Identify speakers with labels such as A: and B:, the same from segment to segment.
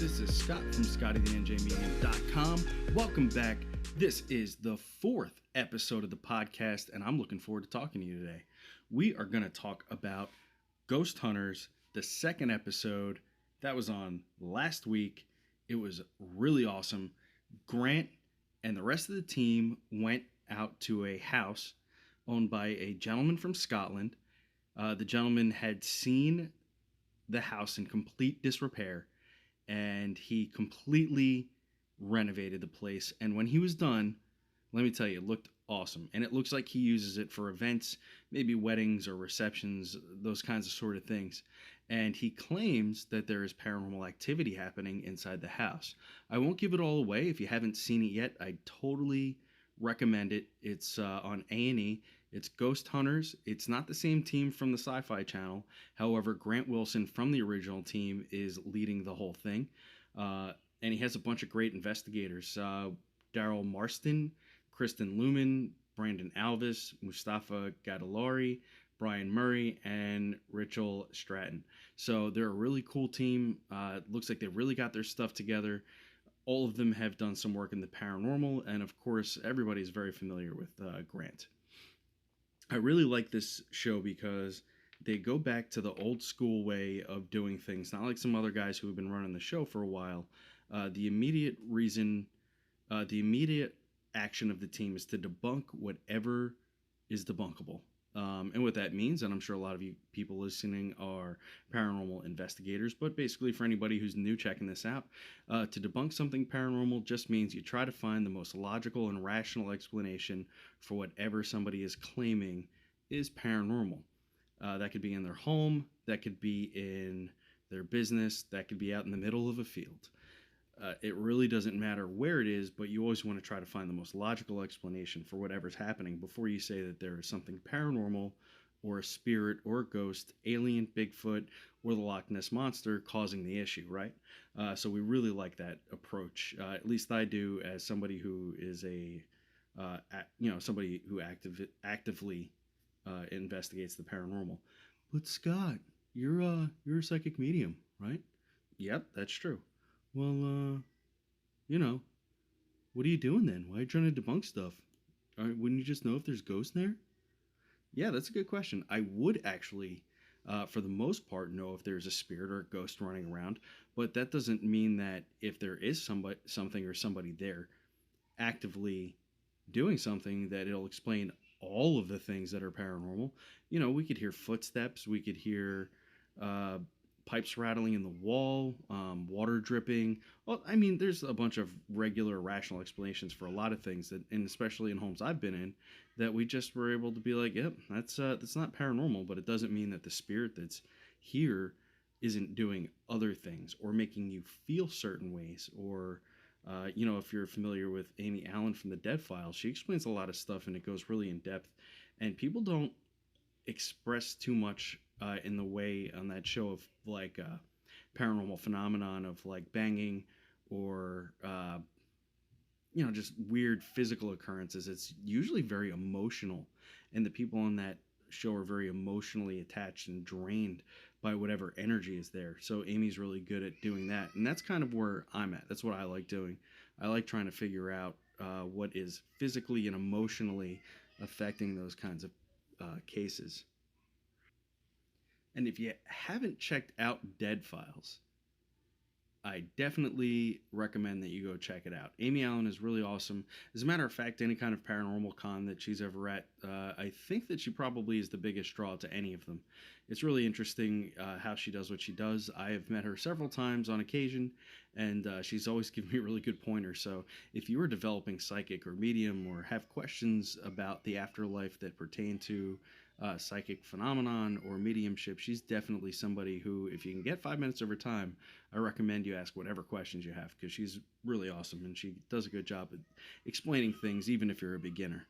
A: This is Scott from ScottyTheNJMedium.com. Welcome back. This is the 4th episode of the podcast, and I'm looking forward to talking to you today. We are going to talk about Ghost Hunters, the second episode. That was on last week. It was really awesome. Grant and the rest of the team went out to a house owned by a gentleman from Scotland. The gentleman had seen the house in complete disrepair, and he completely renovated the place. And when he was done, let me tell you, it looked awesome. And it looks like he uses it for events, maybe weddings or receptions, those kinds of sort of things. And he claims that there is paranormal activity happening inside the house. I won't give it all away. If you haven't seen it yet, I totally recommend it. It's on A&E. It's Ghost Hunters. It's not the same team from the Sci-Fi Channel. However, Grant Wilson from the original team is leading the whole thing. And he has a bunch of great investigators. Daryl Marston, Kristen Luman, Brandon Alvis, Mustafa Gadalari, Brian Murray, and Rachel Stratton. So they're a really cool team. It looks like they really got their stuff together. All of them have done some work in the paranormal, and of course, everybody's very familiar with Grant. I really like this show because they go back to the old school way of doing things, not like some other guys who have been running the show for a while. The immediate action of the team is to debunk whatever is debunkable. And what that means, and I'm sure a lot of you people listening are paranormal investigators, but basically for anybody who's new checking this out, to debunk something paranormal just means you try to find the most logical and rational explanation for whatever somebody is claiming is paranormal. That could be in their home, that could be in their business, that could be out in the middle of a field. It really doesn't matter where it is, but you always want to try to find the most logical explanation for whatever's happening before you say that there is something paranormal or a spirit or a ghost, alien, Bigfoot, or the Loch Ness Monster causing the issue, right? So we really like that approach. At least I do, as somebody who is somebody who actively investigates the paranormal. But Scott, you're a psychic medium, right? Yep, that's true. Well, what are you doing then? Why are you trying to debunk stuff? Wouldn't you just know if there's ghosts there? Yeah, that's a good question. I would actually, for the most part, know if there's a spirit or a ghost running around, but that doesn't mean that if there is something or somebody there actively doing something, that it'll explain all of the things that are paranormal. We could hear footsteps, we could hear pipes rattling in the wall, water dripping. Well, I mean, there's a bunch of regular rational explanations for a lot of things, and especially in homes I've been in, that we just were able to be like, yep, that's not paranormal, but it doesn't mean that the spirit that's here isn't doing other things or making you feel certain ways. Or, if you're familiar with Amy Allen from the Dead Files, she explains a lot of stuff and it goes really in depth, and people don't express too much in the way on that show of like paranormal phenomenon of like banging or just weird physical occurrences. It's usually very emotional, and the people on that show are very emotionally attached and drained by whatever energy is there. So Amy's really good at doing that, and that's kind of where I'm at. That's what I like doing. I like trying to figure out what is physically and emotionally affecting those kinds of cases. And if you haven't checked out Dead Files, I definitely recommend that you go check it out. Amy Allen is really awesome. As a matter of fact, any kind of paranormal con that she's ever at, I think that she probably is the biggest draw to any of them. It's really interesting how she does what she does. I have met her several times on occasion, and she's always given me really good pointers. So if you are developing psychic or medium or have questions about the afterlife that pertain to psychic phenomenon or mediumship, she's definitely somebody who, if you can get 5 minutes of her time, I recommend you ask whatever questions you have, because she's really awesome and she does a good job at explaining things, even if you're a beginner.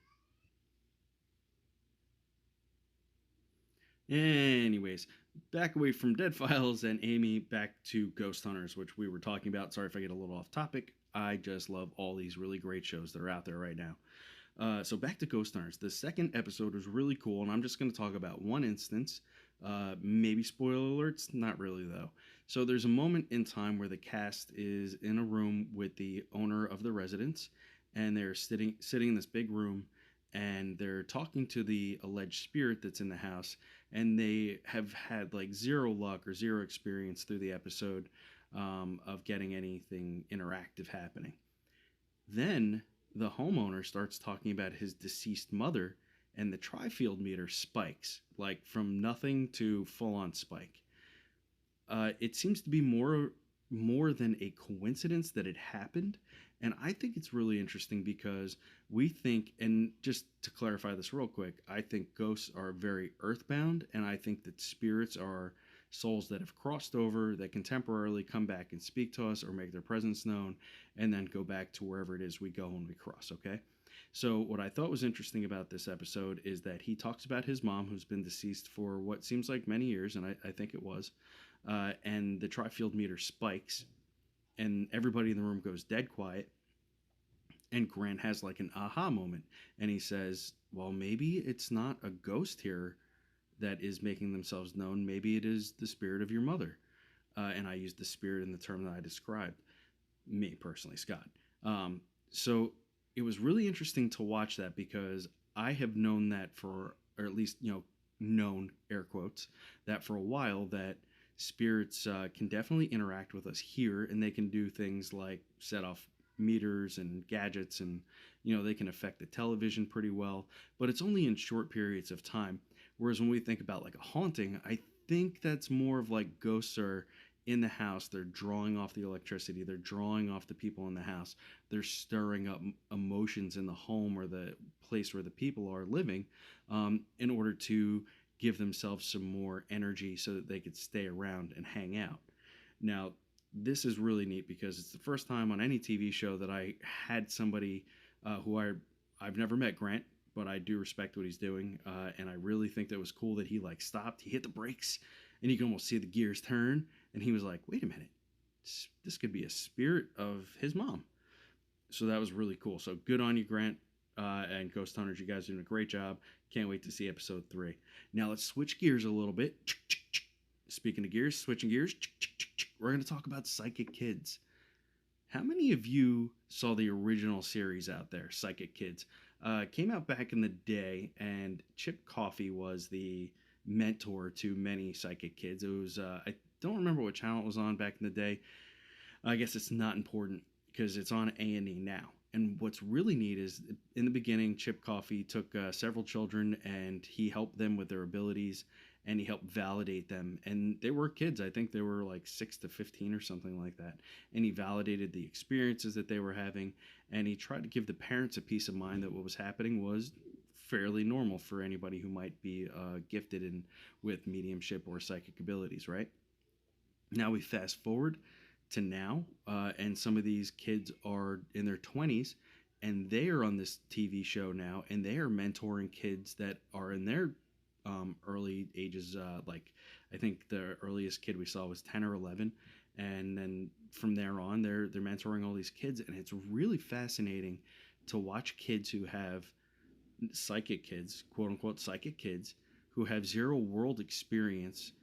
A: Anyways, back away from Dead Files and Amy, back to Ghost Hunters, which we were talking about. Sorry if I get a little off topic. I just love all these really great shows that are out there right now. So back to Ghost Hunters. The second episode was really cool, and I'm just going to talk about one instance Maybe spoiler alerts, not really though. So there's a moment in time where the cast is in a room with the owner of the residence, and they're sitting in this big room, and they're talking to the alleged spirit that's in the house, and they have had like zero luck or zero experience through the episode of getting anything interactive happening. Then the homeowner starts talking about his deceased mother, and the tri-field meter spikes, like from nothing to full on spike. It seems to be more than a coincidence that it happened, and I think it's really interesting because we think, and just to clarify this real quick, I think ghosts are very earthbound, and I think that spirits are souls that have crossed over that can temporarily come back and speak to us or make their presence known, and then go back to wherever it is we go when we cross. Okay. So, what I thought was interesting about this episode is that he talks about his mom, who's been deceased for what seems like many years, and I think it was, and the tri-field meter spikes, and everybody in the room goes dead quiet. And Grant has like an aha moment, and he says, "Well, maybe it's not a ghost here that is making themselves known. Maybe it is the spirit of your mother." And I used the spirit in the term that I described, me personally, Scott. So it was really interesting to watch that because I have known that for, or at least, known air quotes, that for a while that spirits can definitely interact with us here, and they can do things like set off meters and gadgets, and they can affect the television pretty well, but it's only in short periods of time. Whereas when we think about like a haunting, I think that's more of like ghosts are in the house, they're drawing off the electricity, they're drawing off the people in the house, they're stirring up emotions in the home or the place where the people are living, in order to give themselves some more energy so that they could stay around and hang out. Now, this is really neat because it's the first time on any TV show that I had somebody who I've never met, Grant, but I do respect what he's doing, and I really think that was cool that he like stopped, he hit the brakes, and you can almost see the gears turn, and he was like, "Wait a minute, this could be a spirit of his mom." So that was really cool. So good on you, Grant, and Ghost Hunters. You guys are doing a great job. Can't wait to see episode 3. Now let's switch gears a little bit. Speaking of gears, switching gears, we're going to talk about Psychic Kids. How many of you saw the original series out there, Psychic Kids? Came out back in the day, and Chip Coffey was the mentor to many Psychic Kids. It was, I don't remember what channel it was on back in the day. I guess it's not important because it's on A&E now. And what's really neat is in the beginning, Chip Coffey took several children and he helped them with their abilities, and he helped validate them. And they were kids. I think they were like 6 to 15 or something like that. And he validated the experiences that they were having. And he tried to give the parents a peace of mind that what was happening was fairly normal for anybody who might be gifted in with mediumship or psychic abilities, right? Now we fast forward to now, and some of these kids are in their 20s, and they are on this TV show now, and they are mentoring kids that are in their early ages. Like I think the earliest kid we saw was 10 or 11, and then from there on, they're mentoring all these kids, and it's really fascinating to watch kids who have psychic kids, quote unquote psychic kids, who have zero world experience,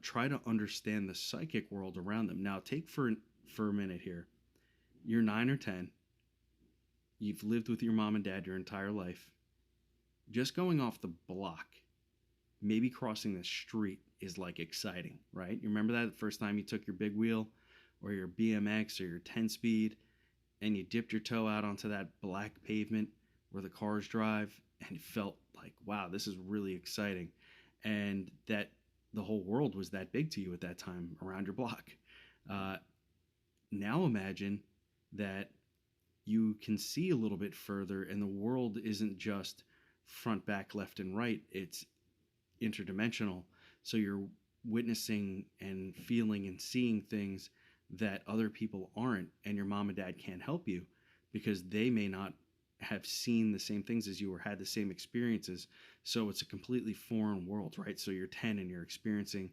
A: try to understand the psychic world around them. Now, take for a minute here. You're 9 or 10. You've lived with your mom and dad your entire life. Just going off the block, maybe crossing the street is like exciting, right? You remember that the first time you took your big wheel or your BMX or your 10 speed and you dipped your toe out onto that black pavement where the cars drive, and it felt like, wow, this is really exciting. And that the whole world was that big to you at that time around your block. Uh, Now imagine that you can see a little bit further, and the world isn't just front, back, left, and right. It's interdimensional. So you're witnessing and feeling and seeing things that other people aren't, and your mom and dad can't help you because they may not have seen the same things as you or had the same experiences. So it's a completely foreign world, right? So you're 10 and you're experiencing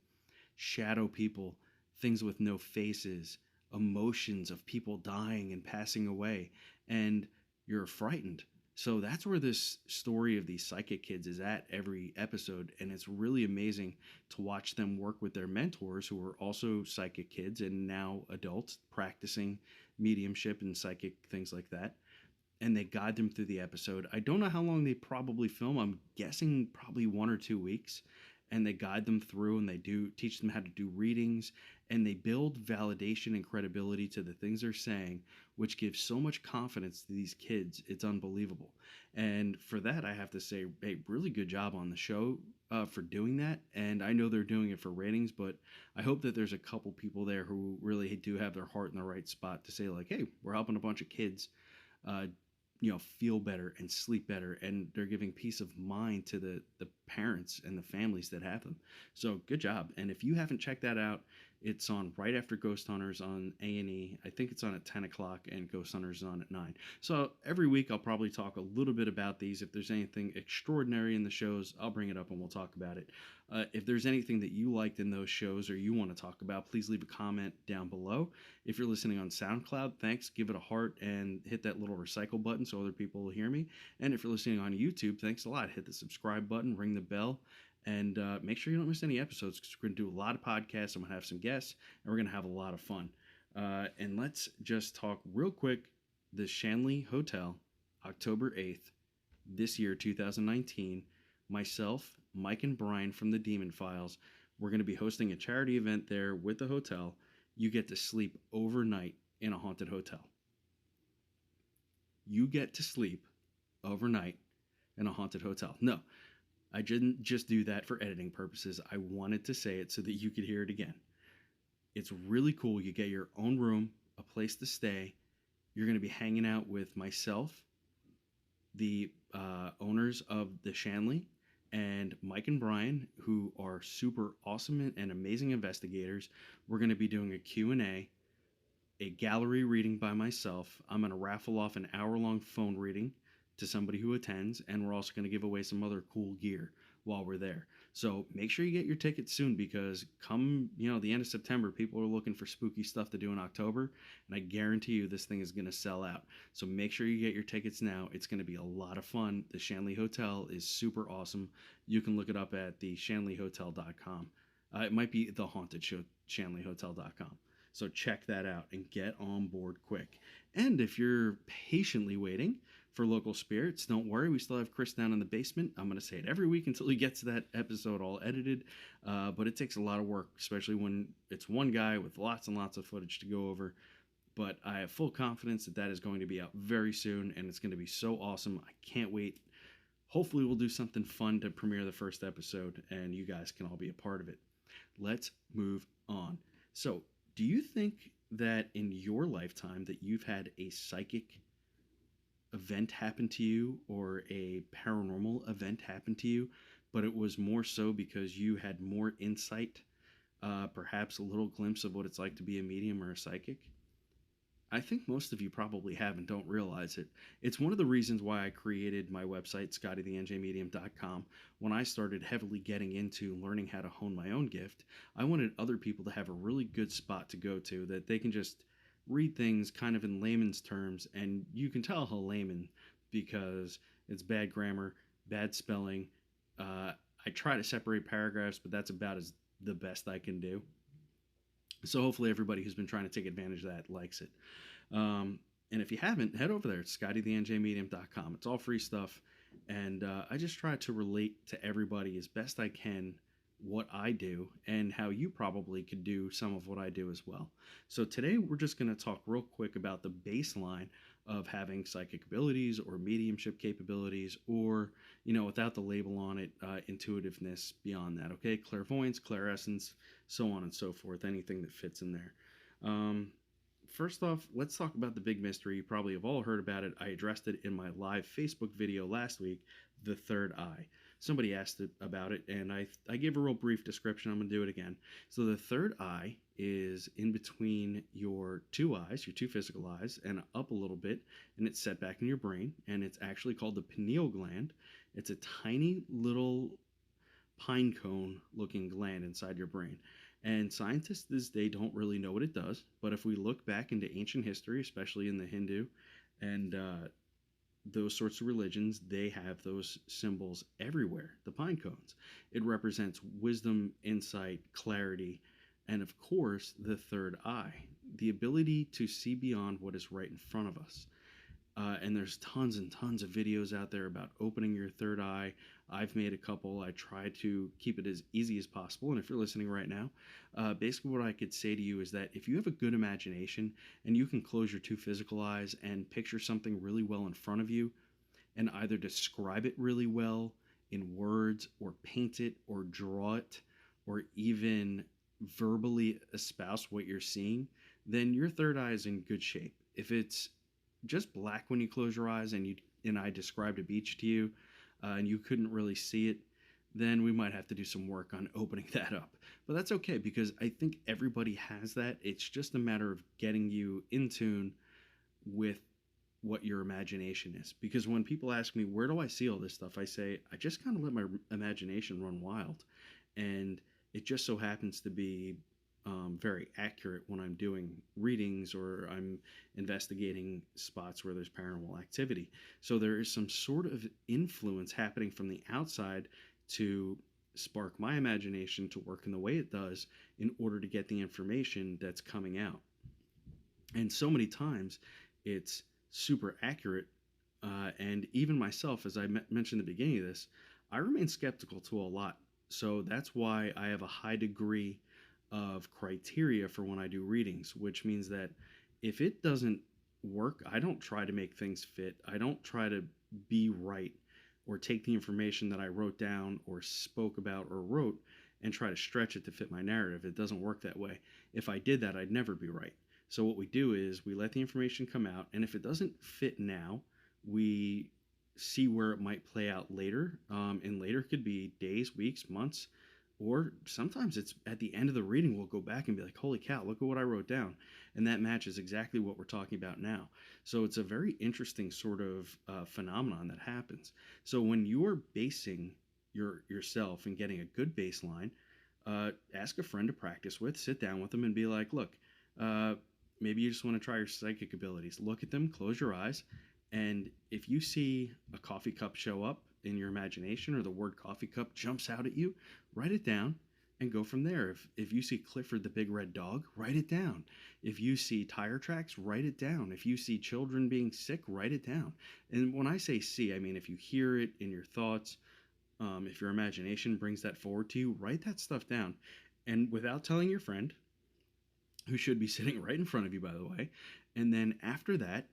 A: shadow people, things with no faces, emotions of people dying and passing away, and you're frightened. So that's where this story of these psychic kids is at every episode. And it's really amazing to watch them work with their mentors who are also psychic kids and now adults practicing mediumship and psychic things like that. And they guide them through the episode. I don't know how long they probably film. I'm guessing probably 1 or 2 weeks. And they guide them through and they do teach them how to do readings and they build validation and credibility to the things they're saying, which gives so much confidence to these kids. It's unbelievable. And for that, I have to say, hey, really good job on the show for doing that. And I know they're doing it for ratings, but I hope that there's a couple people there who really do have their heart in the right spot to say, like, hey, we're helping a bunch of kids uh, feel better and sleep better, and they're giving peace of mind to the parents and the families that have them. So good job. And if you haven't checked that out, it's on right after Ghost Hunters on A&E. I think it's on at 10 o'clock and Ghost Hunters is on at 9. So every week I'll probably talk a little bit about these. If there's anything extraordinary in the shows, I'll bring it up and we'll talk about it. If there's anything that you liked in those shows or you want to talk about, please leave a comment down below. If you're listening on SoundCloud, thanks. Give it a heart and hit that little recycle button so other people will hear me. And if you're listening on YouTube, thanks a lot. Hit the subscribe button, ring the bell, and make sure you don't miss any episodes because we're going to do a lot of podcasts. I'm going to have some guests, and we're going to have a lot of fun. And let's just talk real quick. The Shanley Hotel, October 8th, this year, 2019. Myself, Mike, and Brian from the Demon Files, we're going to be hosting a charity event there with the hotel. You get to sleep overnight in a haunted hotel. You get to sleep overnight in a haunted hotel. No, I didn't just do that for editing purposes. I wanted to say it so that you could hear it again. It's really cool. You get your own room, a place to stay. You're going to be hanging out with myself, the owners of the Shanley, and Mike and Brian, who are super awesome and amazing investigators. We're going to be doing a Q&A, a gallery reading by myself. I'm going to raffle off an hour-long phone reading to somebody who attends, and we're also going to give away some other cool gear while we're there. So make sure you get your tickets soon because come, the end of September, people are looking for spooky stuff to do in October, and I guarantee you this thing is going to sell out. So make sure you get your tickets now. It's going to be a lot of fun. The Shanley Hotel is super awesome. You can look it up at the shanleyhotel.com. It might be the haunted show, shanleyhotel.com. So check that out and get on board quick. And if you're patiently waiting for local spirits, don't worry. We still have Chris down in the basement. I'm going to say it every week until he gets that episode all edited. But it takes a lot of work, especially when it's one guy with lots and lots of footage to go over. But I have full confidence that that is going to be out very soon, and it's going to be so awesome. I can't wait. Hopefully we'll do something fun to premiere the first episode, and you guys can all be a part of it. Let's move on. So, do you think that in your lifetime that you've had a psychic event happen to you or a paranormal event happen to you, but it was more so because you had more insight, perhaps a little glimpse of what it's like to be a medium or a psychic? I think most of you probably have and don't realize it. It's one of the reasons why I created my website, scottydthenjmedium.com. When I started heavily getting into learning how to hone my own gift, I wanted other people to have a really good spot to go to that they can just read things kind of in layman's terms, and you can tell how layman because it's bad grammar, bad spelling. I try to separate paragraphs, but that's about as the best I can do. So hopefully everybody who's been trying to take advantage of that likes it. And if you haven't, head over there at scottydthenjmedium.com. It's all free stuff. And I just try to relate to everybody as best I can what I do and how you probably could do some of what I do as well. So today we're just going to talk real quick about the baseline of having psychic abilities or mediumship capabilities or, without the label on it, intuitiveness beyond that, okay? Clairvoyance, clairescence, so on and so forth, anything that fits in there. First off, let's talk about the big mystery. You probably have all heard about it. I addressed it in my live Facebook video last week, the third eye. Somebody asked about it, and I gave a real brief description. I'm going to do it again. So the third eye is in between your two eyes, your two physical eyes, and up a little bit, and it's set back in your brain, and it's actually called the pineal gland. It's a tiny little pine cone looking gland inside your brain. And scientists this day don't really know what it does, but if we look back into ancient history, especially in the Hindu and those sorts of religions, they have those symbols everywhere. The pine cones. It represents wisdom, insight, clarity, and of course, the third eye, the ability to see beyond what is right in front of us. And there's tons and tons of videos out there about opening your third eye. I've made a couple. I try to keep it as easy as possible. And if you're listening right now, basically what I could say to you is that if you have a good imagination and you can close your two physical eyes and picture something really well in front of you and either describe it really well in words or paint it or draw it or even verbally espouse what you're seeing, then your third eye is in good shape. If it's just black when you close your eyes and I described a beach to you and you couldn't really see it, then we might have to do some work on opening that up. But that's okay because I think everybody has that. It's just a matter of getting you in tune with what your imagination is. Because when people ask me, where do I see all this stuff? I say, I just kind of let my imagination run wild. And it just so happens to be very accurate when I'm doing readings or I'm investigating spots where there's paranormal activity. So there is some sort of influence happening from the outside to spark my imagination to work in the way it does in order to get the information that's coming out. And so many times it's super accurate. And even myself, as I mentioned at the beginning of this, I remain skeptical to a lot. So that's why I have a high degree of criteria for when I do readings, which means that if it doesn't work, I don't try to make things fit. I don't try to be right or take the information that I wrote down or spoke about or wrote and try to stretch it to fit my narrative. It doesn't work that way. If I did that, I'd never be right. So what we do is we let the information come out, and if it doesn't fit now, we see where it might play out later. And later could be days, weeks, months, or sometimes it's at the end of the reading, we'll go back and be like, holy cow, look at what I wrote down. And that matches exactly what we're talking about now. So it's a very interesting sort of phenomenon that happens. So when you're basing yourself and getting a good baseline, ask a friend to practice with, sit down with them and be like, look, maybe you just want to try your psychic abilities. Look at them, close your eyes, and if you see a coffee cup show up in your imagination or the word coffee cup jumps out at you, write it down and go from there. If you see Clifford the Big Red Dog, write it down. If you see tire tracks, write it down. If you see children being sick, write it down. And when I say see, I mean if you hear it in your thoughts, if your imagination brings that forward to you, write that stuff down. And without telling your friend, who should be sitting right in front of you, by the way, and then after that,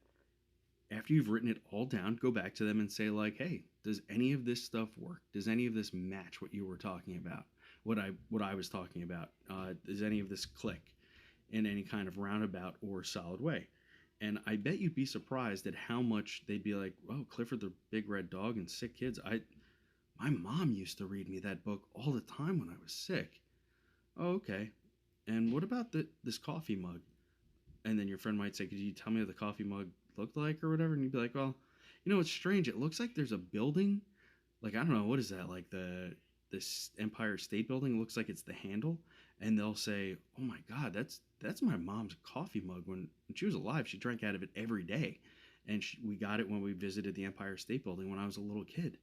A: after you've written it all down, go back to them and say like, hey, does any of this stuff work? Does any of this match what you were talking about? What I was talking about? Does any of this click in any kind of roundabout or solid way? And I bet you'd be surprised at how much they'd be like, oh, Clifford the Big Red Dog and sick kids. My mom used to read me that book all the time when I was sick. Oh, okay. And what about this coffee mug? And then your friend might say, could you tell me what the coffee mug looked like or whatever? And you'd be like, well, it's strange. It looks like there's a building. Like, I don't know, what is that? Like this Empire State Building. It looks like it's the handle. And they'll say, oh my God, that's my mom's coffee mug. When she was alive, she drank out of it every day. And we got it when we visited the Empire State Building when I was a little kid.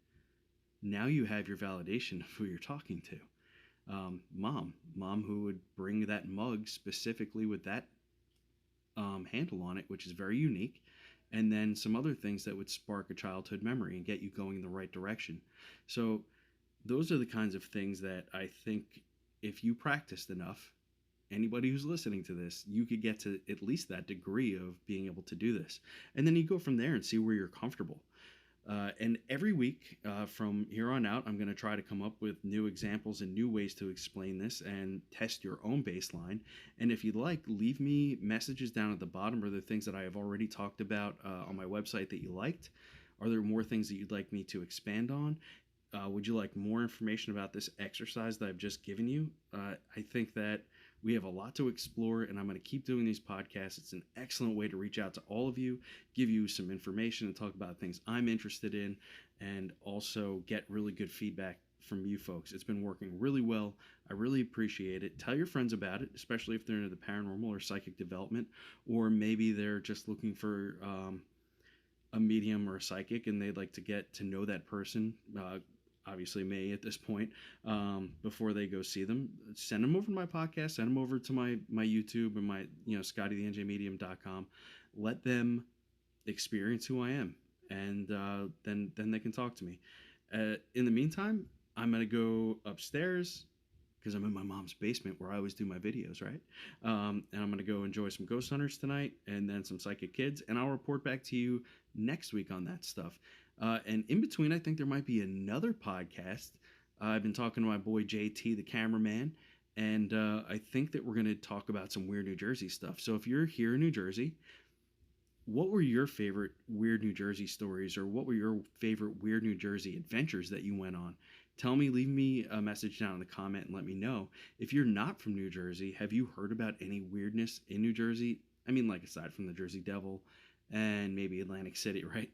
A: Now you have your validation of who you're talking to. Mom who would bring that mug specifically with that handle on it, which is very unique, and then some other things that would spark a childhood memory and get you going in the right direction. So those are the kinds of things that I think if you practiced enough, anybody who's listening to this, you could get to at least that degree of being able to do this. And then you go from there and see where you're comfortable. And every week from here on out, I'm going to try to come up with new examples and new ways to explain this and test your own baseline. And if you'd like, leave me messages down at the bottom. Are there things that I have already talked about on my website that you liked? Are there more things that you'd like me to expand on? Would you like more information about this exercise that I've just given you? I think that we have a lot to explore, and I'm going to keep doing these podcasts. It's an excellent way to reach out to all of you, give you some information, and talk about things I'm interested in, and also get really good feedback from you folks. It's been working really well. I really appreciate it. Tell your friends about it, especially if they're into the paranormal or psychic development, or maybe they're just looking for a medium or a psychic and they'd like to get to know that person, obviously me at this point, before they go see them, send them over to my podcast, send them over to my YouTube and my, ScottyTheNJMedium.com. Let them experience who I am, and then they can talk to me. In the meantime, I'm gonna go upstairs because I'm in my mom's basement where I always do my videos, right? And I'm gonna go enjoy some ghost hunters tonight, and then some psychic kids, and I'll report back to you next week on that stuff. And in between, I think there might be another podcast. I've been talking to my boy JT, the cameraman, and I think that we're gonna talk about some weird New Jersey stuff. So if you're here in New Jersey, what were your favorite weird New Jersey stories, or what were your favorite weird New Jersey adventures that you went on? Tell me, leave me a message down in the comment and let me know. If you're not from New Jersey, have you heard about any weirdness in New Jersey? I mean, like, aside from the Jersey Devil and maybe Atlantic City, right?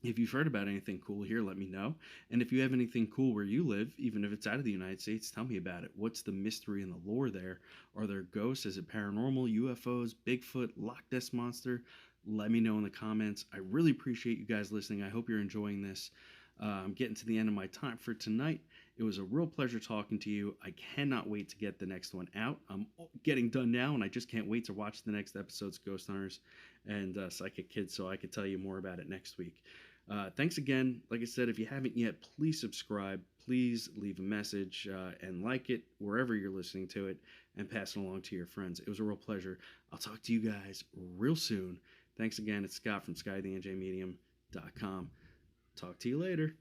A: If you've heard about anything cool here, let me know. And if you have anything cool where you live, even if it's out of the United States, tell me about it. What's the mystery and the lore there? Are there ghosts? Is it paranormal, UFOs, Bigfoot, Loch Ness Monster? Let me know in the comments. I really appreciate you guys listening. I hope you're enjoying this. I'm getting to the end of my time for tonight. It was a real pleasure talking to you. I cannot wait to get the next one out. I'm getting done now, and I just can't wait to watch the next episodes of Ghost Hunters and Psychic Kids so I could tell you more about it next week. Thanks again. Like I said, if you haven't yet, please subscribe. Please leave a message and like it wherever you're listening to it, and pass it along to your friends. It was a real pleasure. I'll talk to you guys real soon. Thanks again. It's Scott from ScottyTheNJMedium.com. Talk to you later.